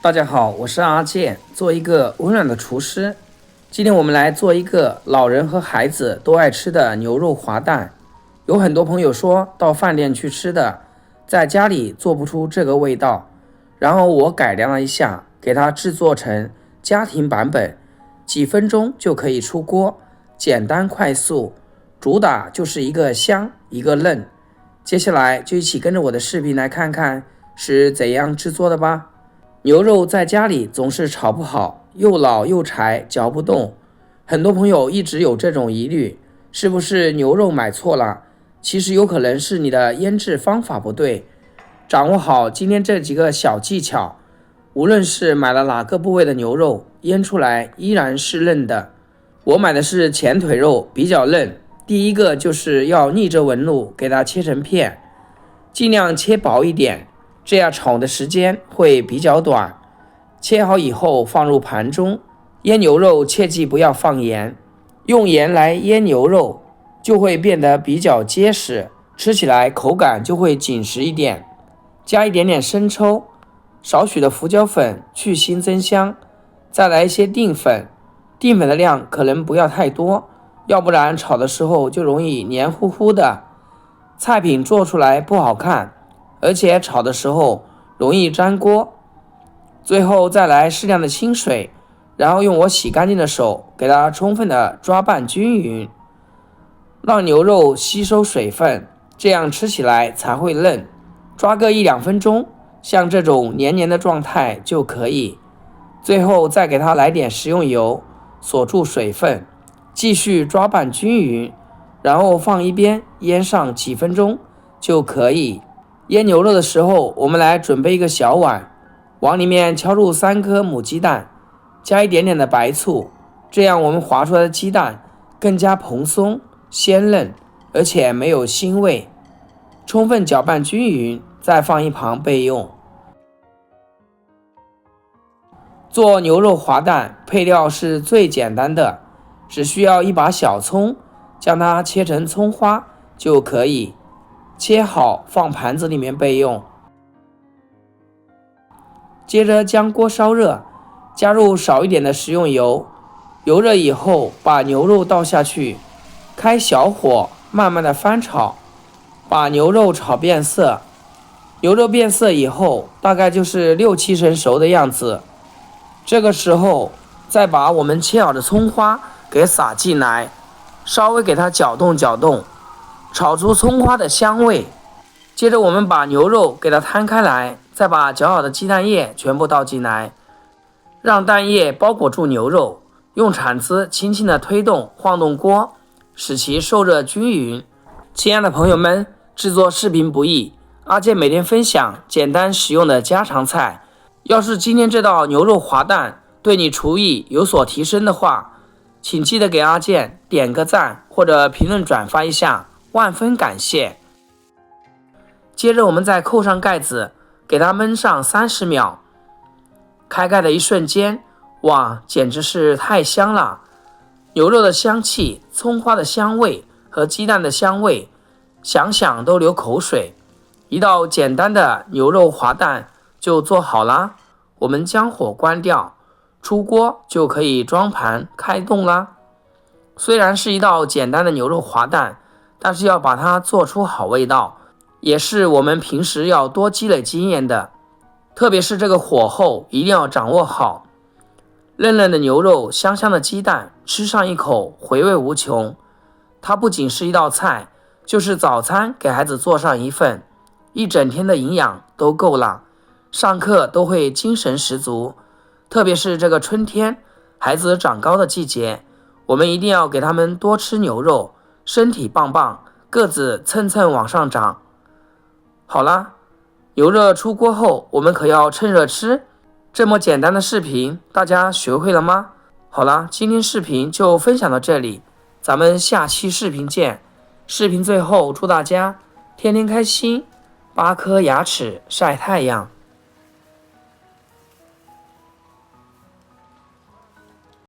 大家好，我是阿健，做一个温暖的厨师。今天我们来做一个老人和孩子都爱吃的牛肉滑蛋。有很多朋友说到饭店去吃的，在家里做不出这个味道，然后我改良了一下，给它制作成家庭版本，几分钟就可以出锅，简单快速，主打就是一个香一个嫩。接下来就一起跟着我的视频来看看是怎样制作的吧。牛肉在家里总是炒不好，又老又柴，嚼不动。很多朋友一直有这种疑虑，是不是牛肉买错了？其实有可能是你的腌制方法不对。掌握好今天这几个小技巧，无论是买了哪个部位的牛肉，腌出来依然是嫩的。我买的是前腿肉，比较嫩。第一个就是要逆着纹路给它切成片，尽量切薄一点，这样炒的时间会比较短。切好以后放入盘中，腌牛肉切记不要放盐，用盐来腌牛肉就会变得比较结实，吃起来口感就会紧实一点。加一点点生抽，少许的胡椒粉去腥增香，再来一些淀粉，淀粉的量可能不要太多，要不然炒的时候就容易黏糊糊的，菜品做出来不好看，而且炒的时候容易粘锅。最后再来适量的清水，然后用我洗干净的手给它充分的抓拌均匀，让牛肉吸收水分，这样吃起来才会嫩。抓个1-2分钟，像这种黏黏的状态就可以。最后再给它来点食用油，锁住水分，继续抓拌均匀，然后放一边腌上几分钟就可以。腌牛肉的时候，我们来准备一个小碗，往里面敲入3颗母鸡蛋，加一点点的白醋，这样我们划出来的鸡蛋更加蓬松鲜嫩，而且没有腥味。充分搅拌均匀，再放一旁备用。做牛肉滑蛋配料是最简单的，只需要一把小葱，将它切成葱花就可以。切好放盘子里面备用。接着将锅烧热，加入少一点的食用油，油热以后把牛肉倒下去，开小火慢慢的翻炒，把牛肉炒变色。牛肉变色以后大概就是6-7成熟的样子，这个时候再把我们切好的葱花给撒进来，稍微给它搅动搅动，炒出葱花的香味。接着我们把牛肉给它摊开来，再把搅好的鸡蛋液全部倒进来，让蛋液包裹住牛肉，用铲子轻轻的推动晃动锅，使其受热均匀。亲爱的朋友们，制作视频不易，阿健每天分享简单实用的家常菜。要是今天这道牛肉滑蛋对你厨艺有所提升的话，请记得给阿健点个赞或者评论转发一下，万分感谢。接着我们再扣上盖子，给它焖上30秒。开盖的一瞬间，哇，简直是太香了！牛肉的香气、葱花的香味和鸡蛋的香味，想想都流口水。一道简单的牛肉滑蛋就做好啦。我们将火关掉，出锅就可以装盘开动啦。虽然是一道简单的牛肉滑蛋，但是要把它做出好味道，也是我们平时要多积累经验的。特别是这个火候一定要掌握好。嫩嫩的牛肉，香香的鸡蛋，吃上一口回味无穷。它不仅是一道菜，就是早餐给孩子做上一份，一整天的营养都够了，上课都会精神十足。特别是这个春天，孩子长高的季节，我们一定要给他们多吃牛肉，身体棒棒，个子蹭蹭往上涨。好啦，牛肉出锅后，我们可要趁热吃。这么简单的视频，大家学会了吗？好啦，今天视频就分享到这里，咱们下期视频见。视频最后祝大家天天开心，8颗牙齿晒太阳。